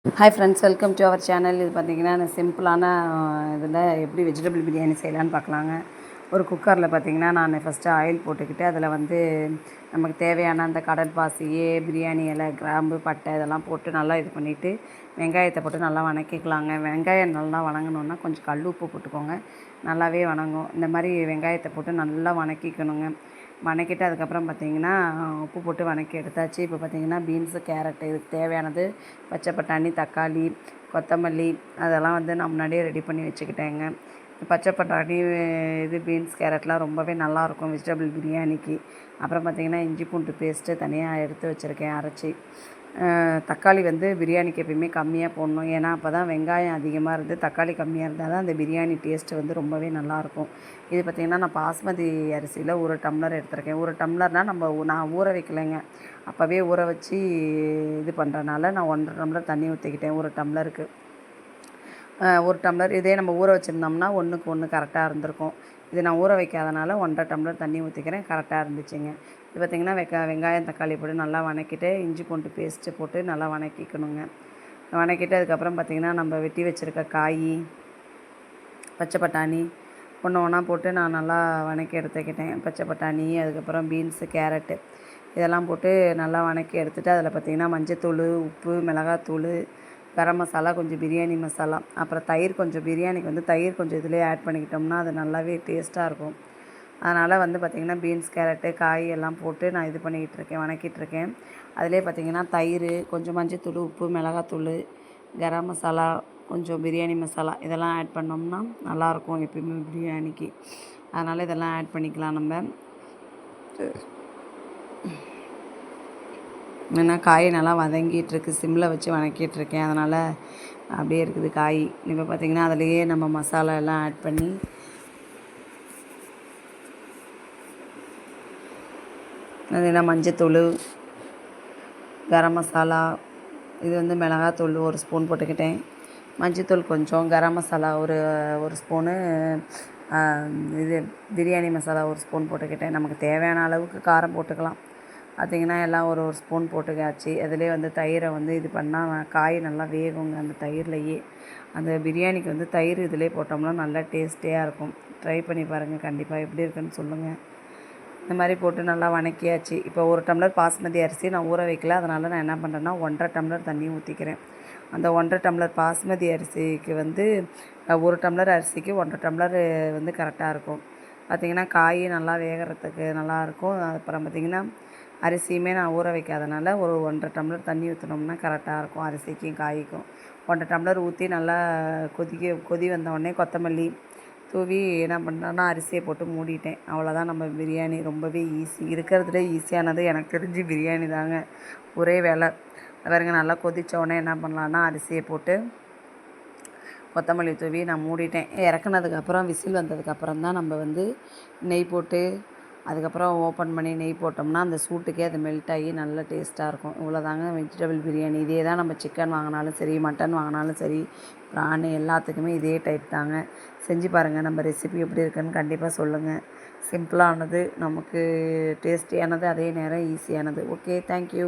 Hi friends, welcome to our channel. இது பார்த்திங்கன்னா நான் சிம்பிளான இதில் எப்படி வெஜிடபிள் பிரியாணி செய்யலான்னு பார்க்கலாங்க. ஒரு குக்கரில் பார்த்திங்கன்னா நான் ஃபஸ்ட்டு ஆயில் போட்டுக்கிட்டு அதில் வந்து நமக்கு தேவையான அந்த கடற்பாசி, பிரியாணி இலை, கிராம்பு, பட்டை இதெல்லாம் போட்டு நல்லா இது பண்ணிவிட்டு வெங்காயத்தை போட்டு நல்லா வணக்கிக்கலாங்க. வெங்காயம் நல்லா வணங்கணுன்னா கொஞ்சம் கல் உப்பு போட்டுக்கோங்க, நல்லாவே வணங்கும். இந்த மாதிரி வெங்காயத்தை போட்டு நல்லா வணக்கிக்கணுங்க. வணக்கிட்டு அதுக்கப்புறம் பார்த்திங்கன்னா உப்பு போட்டு வணக்கி எடுத்தாச்சு. இப்போ பார்த்திங்கன்னா பீன்ஸு, கேரட்டு இதுக்கு தேவையானது பச்சை பட்டாணி, தக்காளி, கொத்தமல்லி அதெல்லாம் வந்து நான் முன்னாடியே ரெடி பண்ணி வச்சுக்கிட்டேங்க. பச்சை பட்டாணி, பீன்ஸ், கேரட்லாம் ரொம்பவே நல்லாயிருக்கும் வெஜிடபிள் பிரியாணிக்கு. அப்புறம் பார்த்திங்கன்னா இஞ்சி பூண்டு பேஸ்ட்டு தனியாக எடுத்து வச்சுருக்கேன் அரைச்சி. தக்காளி வந்து பிரியாணிக்கு எப்பயுமே கம்மியாக போடணும். ஏன்னா அப்போ தான் வெங்காயம் அதிகமாக இருந்து தக்காளி கம்மியாக இருந்தால் தான் அந்த பிரியாணி டேஸ்ட்டு வந்து ரொம்பவே நல்லாயிருக்கும். இது பார்த்திங்கன்னா நான் பாஸ்மதி அரிசியில் 1 டம்ளர் எடுத்துருக்கேன். 1 டம்ளர்னால் நான் ஊற வைக்கலைங்க, அப்போவே ஊற வச்சு இது பண்ணுறனால நான் 1.5 டம்ளர் தண்ணி ஊற்றிக்கிட்டேன் 1 டம்ளருக்கு. 1 டம்ளர் இதே நம்ம ஊற வச்சுருந்தோம்னா 1க்கு 1 கரெக்டாக இருந்திருக்கும். இது நான் ஊற வைக்காதனால 1.5 டம்ளர் தண்ணி ஊற்றிக்கிறேன், கரெக்டாக இருந்துச்சுங்க. இது பார்த்திங்கன்னா வெங்காயம், தக்காளி போட்டு நல்லா வணக்கிட்டு இஞ்சி பூண்டு பேஸ்ட்டு போட்டு நல்லா வணக்கிக்கணுங்க. வணக்கிட்டு அதுக்கப்புறம் பார்த்திங்கன்னா நம்ம வெட்டி வச்சுருக்க காய், பச்சை பட்டாணி ஒன்று ஒன்றா போட்டு நான் நல்லா வணக்கி எடுத்துக்கிட்டேன். பச்சை பட்டாணி, அதுக்கப்புறம் பீன்ஸு, கேரட்டு இதெல்லாம் போட்டு நல்லா வணக்கி எடுத்துகிட்டு அதில் பார்த்திங்கன்னா மஞ்சத்தூள், உப்பு, மிளகாத்தூள், கரம் மசாலா, கொஞ்சம் பிரியாணி மசாலா, அப்புறம் தயிர் கொஞ்சம், பிரியாணிக்கு வந்து தயிர் கொஞ்சம் இதிலே ஆட் பண்ணிக்கிட்டோம்னா அது நல்லாவே டேஸ்ட்டாக இருக்கும். அதனால் வந்து பார்த்திங்கன்னா பீன்ஸ், கேரட்டு, காய் எல்லாம் போட்டு நான் இது பண்ணிக்கிட்டுருக்கேன், வணக்கிட்டுருக்கேன். அதிலே பார்த்திங்கன்னா தயிர், கொஞ்சம் மஞ்சத்தூள், உப்பு, மிளகாத்தூள், கரம் மசாலா, கொஞ்சம் பிரியாணி மசாலா இதெல்லாம் ஆட் பண்ணோம்னா நல்லாயிருக்கும் எப்பயுமே பிரியாணிக்கு. அதனால் இதெல்லாம் ஆட் பண்ணிக்கலாம் நம்ம. ஏன்னா காய் நல்லா வதங்கிட்டுருக்கு, சிம்மில் வச்சு வணக்கிட்டுருக்கேன், அதனால் அப்படியே இருக்குது காய். இப்போ பார்த்திங்கன்னா அதிலையே நம்ம மசாலா எல்லாம் ஆட் பண்ணி அது என்ன மஞ்சத்தூள், கரம் மசாலா, இது வந்து மிளகாத்தூள் 1 ஸ்பூன் போட்டுக்கிட்டேன், மஞ்சத்தூள் கொஞ்சம், கரம் மசாலா ஒரு ஸ்பூனு, இது பிரியாணி மசாலா 1 ஸ்பூன் போட்டுக்கிட்டேன். நமக்கு தேவையான அளவுக்கு காரம் போட்டுக்கலாம். பார்த்திங்கன்னா எல்லாம் ஒரு ஸ்பூன் போட்டுக்காச்சு. அதிலே வந்து தயிரை வந்து இது பண்ணால் காய் நல்லா வேகுங்க அந்த தயிர்லையே. அந்த பிரியாணிக்கு வந்து தயிர் இதிலே போட்டோம்னா நல்லா டேஸ்டியாக இருக்கும். ட்ரை பண்ணி பாருங்கள், கண்டிப்பாக எப்படி இருக்குன்னு சொல்லுங்கள். இந்த மாதிரி போட்டு நல்லா வணக்கியாச்சு. இப்போ 1 டம்ளர் பாஸ்மதி அரிசி நான் ஊற வைக்கல, அதனால் நான் என்ன பண்ணுறேன்னா 1.5 டம்ளர் தண்ணி ஊற்றிக்கிறேன். அந்த 1.5 டம்ளர் பாஸ்மதி அரிசிக்கு வந்து 1 டம்ளர் அரிசிக்கு 1.5 டம்ளர் வந்து கரெக்டாக இருக்கும். பார்த்திங்கன்னா காய் நல்லா வேகிறதுக்கு நல்லாயிருக்கும். அப்புறம் பார்த்திங்கன்னா அரிசியுமே நான் ஊற வைக்காதனால ஒரு 1.5 டம்ளர் தண்ணி ஊற்றினோம்னா கரெக்டாக இருக்கும் அரிசிக்கும் காய்க்கும். 1.5 டம்ளர் ஊற்றி நல்லா கொதி வந்தோடனே கொத்தமல்லி தூவி என்ன பண்ணுறேன்னா அரிசியை போட்டு மூடிட்டேன். அவ்வளோதான் நம்ம பிரியாணி. ரொம்பவே ஈஸி, இருக்கிறதுலே ஈஸியானது எனக்கு தெரிஞ்சு பிரியாணி தாங்க. ஒரே வேலை. பாருங்க, நல்லா கொதித்தோடனே என்ன பண்ணலான்னா அரிசியை போட்டு கொத்தமல்லி தூவி நான் மூடிட்டேன். இறக்குனதுக்கப்புறம் விசில் வந்ததுக்கப்புறம் தான் நம்ம வந்து நெய் போட்டு அதுக்கப்புறம் ஓப்பன் பண்ணி நெய் போட்டோம்னா அந்த சூட்டுக்கே அது மெல்ட் ஆகி நல்ல டேஸ்ட்டாக இருக்கும். இவ்வளோதாங்க வெஜிடபிள் பிரியாணி. இதே தான் நம்ம சிக்கன் வாங்கினாலும் சரி, மட்டன் வாங்கினாலும் சரி, ப்ரான் எல்லாத்துக்குமே இதே டைப் தாங்க. செஞ்சு பாருங்கள். நம்ம ரெசிபி எப்படி இருக்குன்னு கண்டிப்பாக சொல்லுங்கள். சிம்பிளானது, நமக்கு டேஸ்டியானது, அதே நேரம் ஈஸியானது. Okay, thank you.